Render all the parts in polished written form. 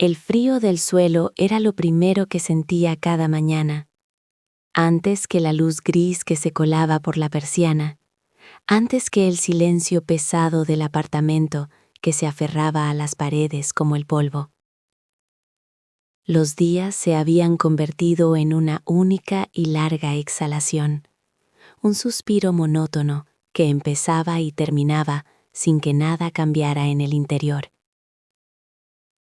El frío del suelo era lo primero que sentía cada mañana, antes que la luz gris que se colaba por la persiana, antes que el silencio pesado del apartamento que se aferraba a las paredes como el polvo. Los días se habían convertido en una única y larga exhalación, un suspiro monótono que empezaba y terminaba sin que nada cambiara en el interior.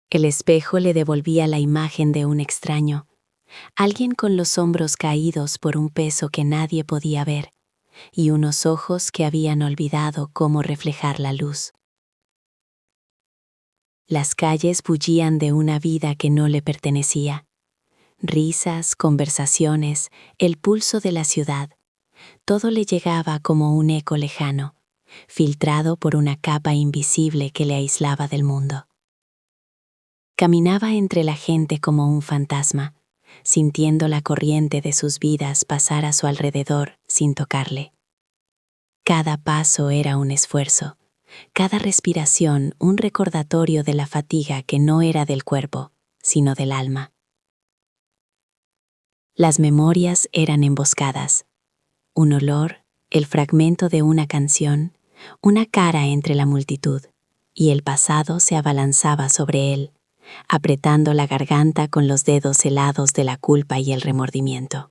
El espejo le devolvía la imagen de un extraño, alguien con los hombros caídos por un peso que nadie podía ver, y unos ojos que habían olvidado cómo reflejar la luz. Las calles bullían de una vida que no le pertenecía. Risas, conversaciones, el pulso de la ciudad. Todo le llegaba como un eco lejano, filtrado por una capa invisible que le aislaba del mundo. Caminaba entre la gente como un fantasma, sintiendo la corriente de sus vidas pasar a su alrededor sin tocarle. Cada paso era un esfuerzo, cada respiración un recordatorio de la fatiga que no era del cuerpo, sino del alma. Las memorias eran emboscadas. Un olor, el fragmento de una canción, una cara entre la multitud, y el pasado se abalanzaba sobre él, apretando la garganta con los dedos helados de la culpa y el remordimiento.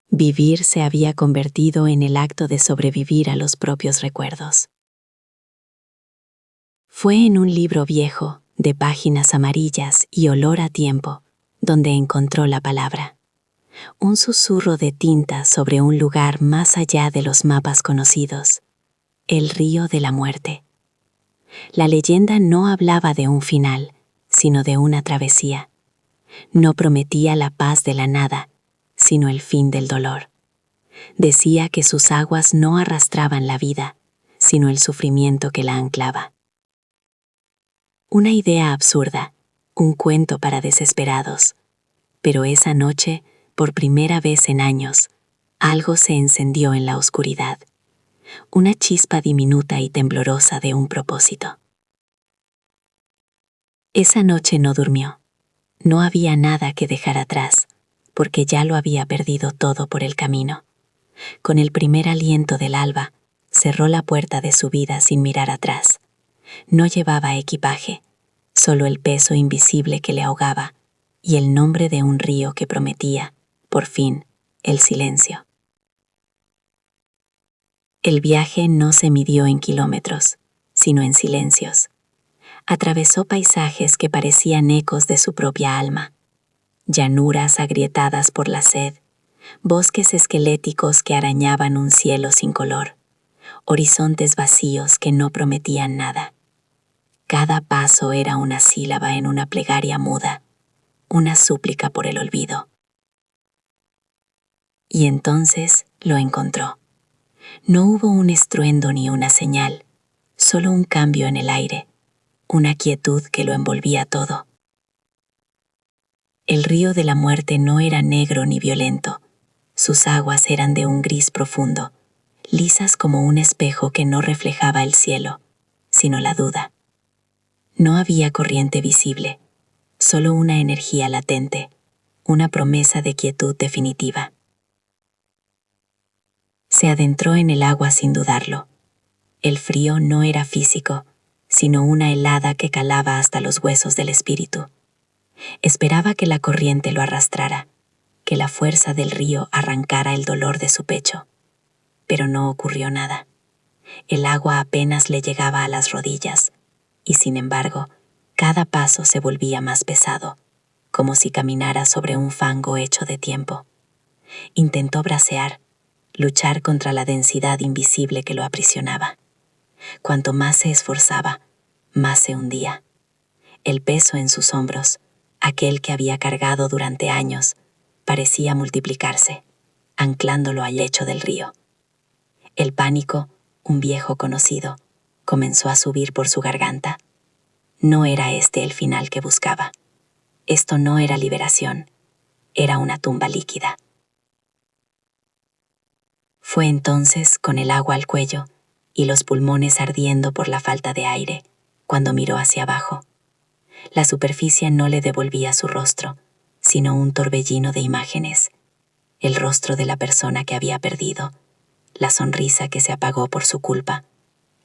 Vivir se había convertido en el acto de sobrevivir a los propios recuerdos. Fue en un libro viejo, de páginas amarillas y olor a tiempo, donde encontró la palabra. Un susurro de tinta sobre un lugar más allá de los mapas conocidos, el río de la muerte. La leyenda no hablaba de un final, sino de una travesía. No prometía la paz de la nada, sino el fin del dolor. Decía que sus aguas no arrastraban la vida, sino el sufrimiento que la anclaba. Una idea absurda, un cuento para desesperados. Pero esa noche, por primera vez en años, algo se encendió en la oscuridad. Una chispa diminuta y temblorosa de un propósito. Esa noche no durmió. No había nada que dejar atrás, porque ya lo había perdido todo por el camino. Con el primer aliento del alba, cerró la puerta de su vida sin mirar atrás. No llevaba equipaje, solo el peso invisible que le ahogaba y el nombre de un río que prometía, por fin, el silencio. El viaje no se midió en kilómetros, sino en silencios. Atravesó paisajes que parecían ecos de su propia alma, llanuras agrietadas por la sed, bosques esqueléticos que arañaban un cielo sin color, horizontes vacíos que no prometían nada. Cada paso era una sílaba en una plegaria muda, una súplica por el olvido. Y entonces lo encontró. No hubo un estruendo ni una señal, solo un cambio en el aire, una quietud que lo envolvía todo. El río de la muerte no era negro ni violento. Sus aguas eran de un gris profundo, lisas como un espejo que no reflejaba el cielo, sino la duda. No había corriente visible, solo una energía latente, una promesa de quietud definitiva. Se adentró en el agua sin dudarlo. El frío no era físico, sino una helada que calaba hasta los huesos del espíritu. Esperaba que la corriente lo arrastrara, que la fuerza del río arrancara el dolor de su pecho. Pero no ocurrió nada. El agua apenas le llegaba a las rodillas, y sin embargo, cada paso se volvía más pesado, como si caminara sobre un fango hecho de tiempo. Intentó bracear, luchar contra la densidad invisible que lo aprisionaba. Cuanto más se esforzaba, más se hundía. El peso en sus hombros, aquel que había cargado durante años, parecía multiplicarse, anclándolo al lecho del río. El pánico, un viejo conocido, comenzó a subir por su garganta. No era este el final que buscaba. Esto no era liberación, era una tumba líquida. Fue entonces, con el agua al cuello y los pulmones ardiendo por la falta de aire, cuando miró hacia abajo. La superficie no le devolvía su rostro, sino un torbellino de imágenes. El rostro de la persona que había perdido, la sonrisa que se apagó por su culpa,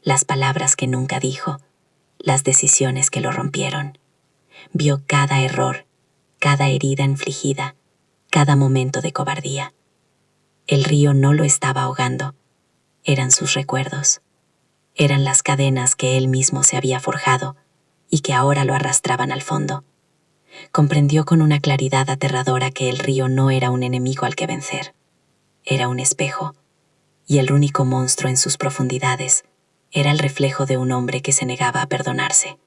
las palabras que nunca dijo, las decisiones que lo rompieron. Vio cada error, cada herida infligida, cada momento de cobardía. El río no lo estaba ahogando, eran sus recuerdos. Eran las cadenas que él mismo se había forjado y que ahora lo arrastraban al fondo. Comprendió con una claridad aterradora que el río no era un enemigo al que vencer. Era un espejo, y el único monstruo en sus profundidades era el reflejo de un hombre que se negaba a perdonarse.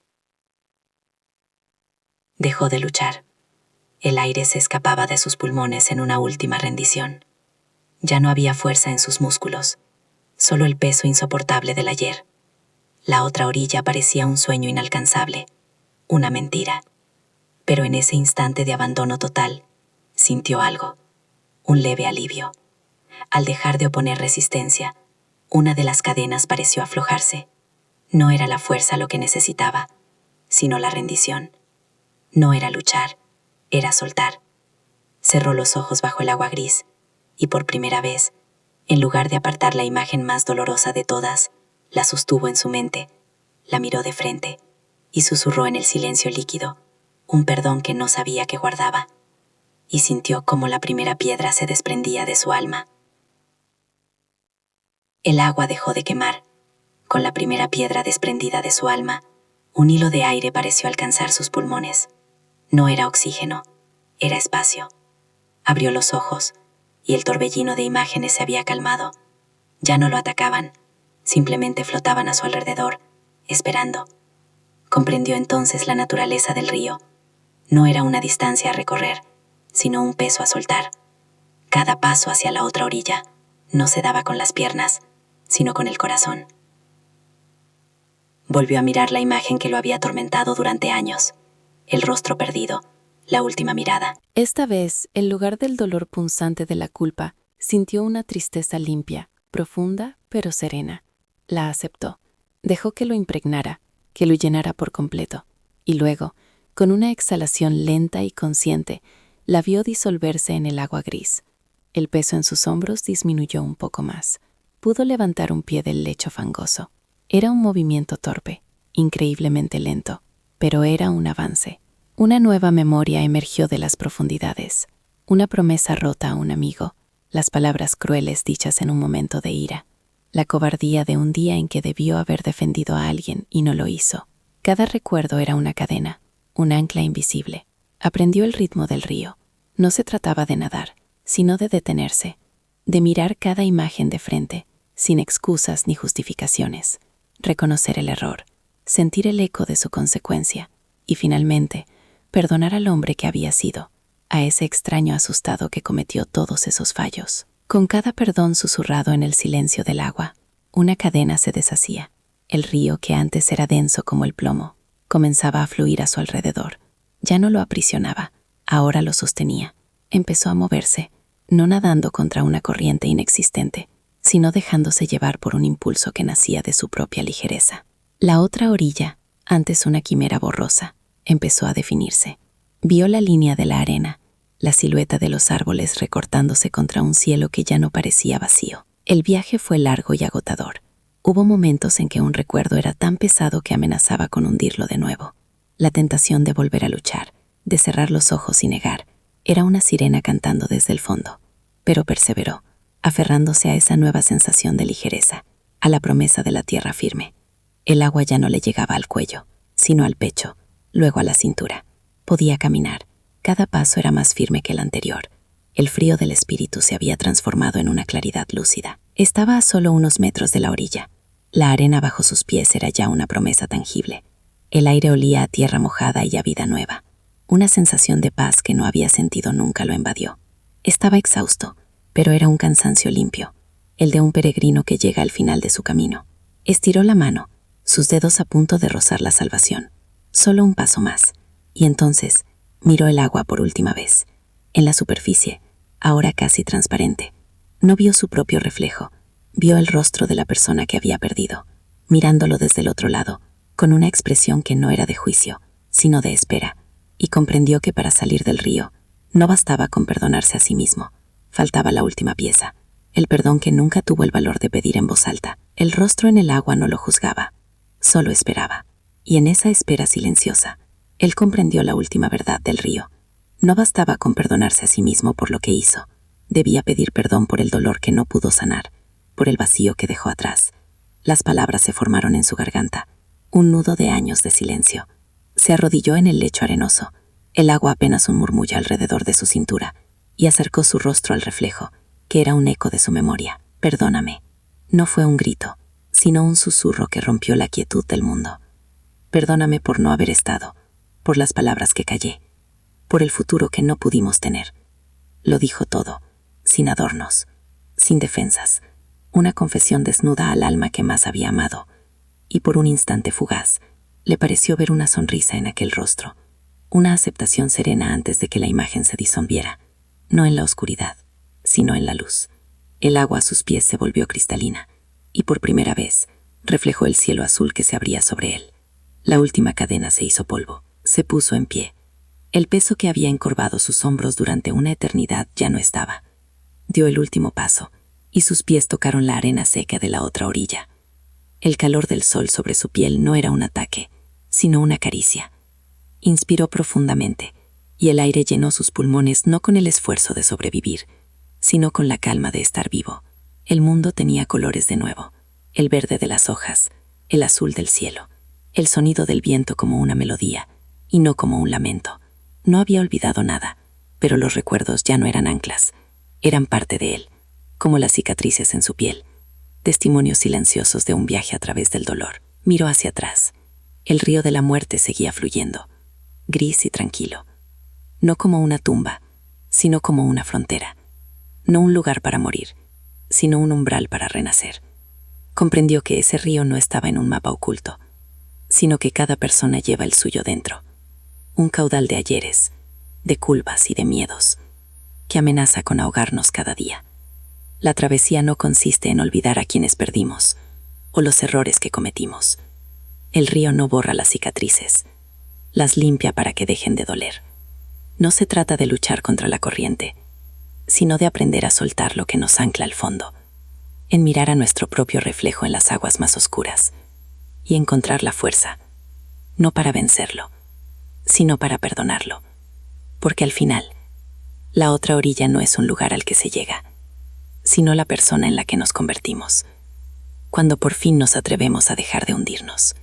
Dejó de luchar. El aire se escapaba de sus pulmones en una última rendición. Ya no había fuerza en sus músculos, solo el peso insoportable del ayer. La otra orilla parecía un sueño inalcanzable, una mentira. Pero en ese instante de abandono total, sintió algo, un leve alivio. Al dejar de oponer resistencia, una de las cadenas pareció aflojarse. No era la fuerza lo que necesitaba, sino la rendición. No era luchar, era soltar. Cerró los ojos bajo el agua gris y por primera vez, en lugar de apartar la imagen más dolorosa de todas, la sostuvo en su mente, la miró de frente y susurró en el silencio líquido un perdón que no sabía que guardaba, y sintió cómo la primera piedra se desprendía de su alma. El agua dejó de quemar. Con la primera piedra desprendida de su alma, un hilo de aire pareció alcanzar sus pulmones. No era oxígeno, era espacio. Abrió los ojos y el torbellino de imágenes se había calmado. Ya no lo atacaban, simplemente flotaban a su alrededor, esperando. Comprendió entonces la naturaleza del río. No era una distancia a recorrer, sino un peso a soltar. Cada paso hacia la otra orilla no se daba con las piernas, sino con el corazón. Volvió a mirar la imagen que lo había atormentado durante años, el rostro perdido, la última mirada. Esta vez, en lugar del dolor punzante de la culpa, sintió una tristeza limpia, profunda, pero serena. La aceptó. Dejó que lo impregnara, que lo llenara por completo. Y luego, con una exhalación lenta y consciente, la vio disolverse en el agua gris. El peso en sus hombros disminuyó un poco más. Pudo levantar un pie del lecho fangoso. Era un movimiento torpe, increíblemente lento, pero era un avance. Una nueva memoria emergió de las profundidades. Una promesa rota a un amigo, las palabras crueles dichas en un momento de ira, la cobardía de un día en que debió haber defendido a alguien y no lo hizo. Cada recuerdo era una cadena, un ancla invisible. Aprendió el ritmo del río. No se trataba de nadar, sino de detenerse, de mirar cada imagen de frente, sin excusas ni justificaciones, reconocer el error, sentir el eco de su consecuencia y, finalmente, perdonar al hombre que había sido, a ese extraño asustado que cometió todos esos fallos. Con cada perdón susurrado en el silencio del agua, una cadena se deshacía. El río, que antes era denso como el plomo, comenzaba a fluir a su alrededor. Ya no lo aprisionaba, ahora lo sostenía. Empezó a moverse, no nadando contra una corriente inexistente, sino dejándose llevar por un impulso que nacía de su propia ligereza. La otra orilla, antes una quimera borrosa, empezó a definirse. Vio la línea de la arena, la silueta de los árboles recortándose contra un cielo que ya no parecía vacío. El viaje fue largo y agotador. Hubo momentos en que un recuerdo era tan pesado que amenazaba con hundirlo de nuevo. La tentación de volver a luchar, de cerrar los ojos y negar, era una sirena cantando desde el fondo. Pero perseveró, aferrándose a esa nueva sensación de ligereza, a la promesa de la tierra firme. El agua ya no le llegaba al cuello, sino al pecho, luego a la cintura. Podía caminar. Cada paso era más firme que el anterior. El frío del espíritu se había transformado en una claridad lúcida. Estaba a solo unos metros de la orilla. La arena bajo sus pies era ya una promesa tangible. El aire olía a tierra mojada y a vida nueva. Una sensación de paz que no había sentido nunca lo invadió. Estaba exhausto, pero era un cansancio limpio, el de un peregrino que llega al final de su camino. Estiró la mano, sus dedos a punto de rozar la salvación. Solo un paso más. Y entonces miró el agua por última vez. En la superficie, ahora casi transparente, no vio su propio reflejo. Vio el rostro de la persona que había perdido, mirándolo desde el otro lado, con una expresión que no era de juicio, sino de espera, y comprendió que para salir del río no bastaba con perdonarse a sí mismo, faltaba la última pieza, el perdón que nunca tuvo el valor de pedir en voz alta. El rostro en el agua no lo juzgaba, solo esperaba, y en esa espera silenciosa, él comprendió la última verdad del río. No bastaba con perdonarse a sí mismo por lo que hizo, debía pedir perdón por el dolor que no pudo sanar, por el vacío que dejó atrás. Las palabras se formaron en su garganta, un nudo de años de silencio. Se arrodilló en el lecho arenoso, el agua apenas un murmullo alrededor de su cintura, y acercó su rostro al reflejo, que era un eco de su memoria. Perdóname. No fue un grito, sino un susurro que rompió la quietud del mundo. Perdóname por no haber estado, por las palabras que callé, por el futuro que no pudimos tener. Lo dijo todo, sin adornos, sin defensas, una confesión desnuda al alma que más había amado, y por un instante fugaz, le pareció ver una sonrisa en aquel rostro, una aceptación serena antes de que la imagen se disolviera, no en la oscuridad, sino en la luz. El agua a sus pies se volvió cristalina, y por primera vez reflejó el cielo azul que se abría sobre él. La última cadena se hizo polvo, se puso en pie. El peso que había encorvado sus hombros durante una eternidad ya no estaba. Dio el último paso, y sus pies tocaron la arena seca de la otra orilla. El calor del sol sobre su piel no era un ataque, sino una caricia. Inspiró profundamente, y el aire llenó sus pulmones no con el esfuerzo de sobrevivir, sino con la calma de estar vivo. El mundo tenía colores de nuevo, el verde de las hojas, el azul del cielo, el sonido del viento como una melodía, y no como un lamento. No había olvidado nada, pero los recuerdos ya no eran anclas, eran parte de él, como las cicatrices en su piel, testimonios silenciosos de un viaje a través del dolor. Miró hacia atrás. El río de la muerte seguía fluyendo, gris y tranquilo, no como una tumba, sino como una frontera, no un lugar para morir, sino un umbral para renacer. Comprendió que ese río no estaba en un mapa oculto, sino que cada persona lleva el suyo dentro, un caudal de ayeres, de culpas y de miedos, que amenaza con ahogarnos cada día. La travesía no consiste en olvidar a quienes perdimos, o los errores que cometimos. El río no borra las cicatrices, las limpia para que dejen de doler. No se trata de luchar contra la corriente, sino de aprender a soltar lo que nos ancla al fondo, en mirar a nuestro propio reflejo en las aguas más oscuras, y encontrar la fuerza, no para vencerlo, sino para perdonarlo, porque al final, la otra orilla no es un lugar al que se llega, sino la persona en la que nos convertimos, cuando por fin nos atrevemos a dejar de hundirnos.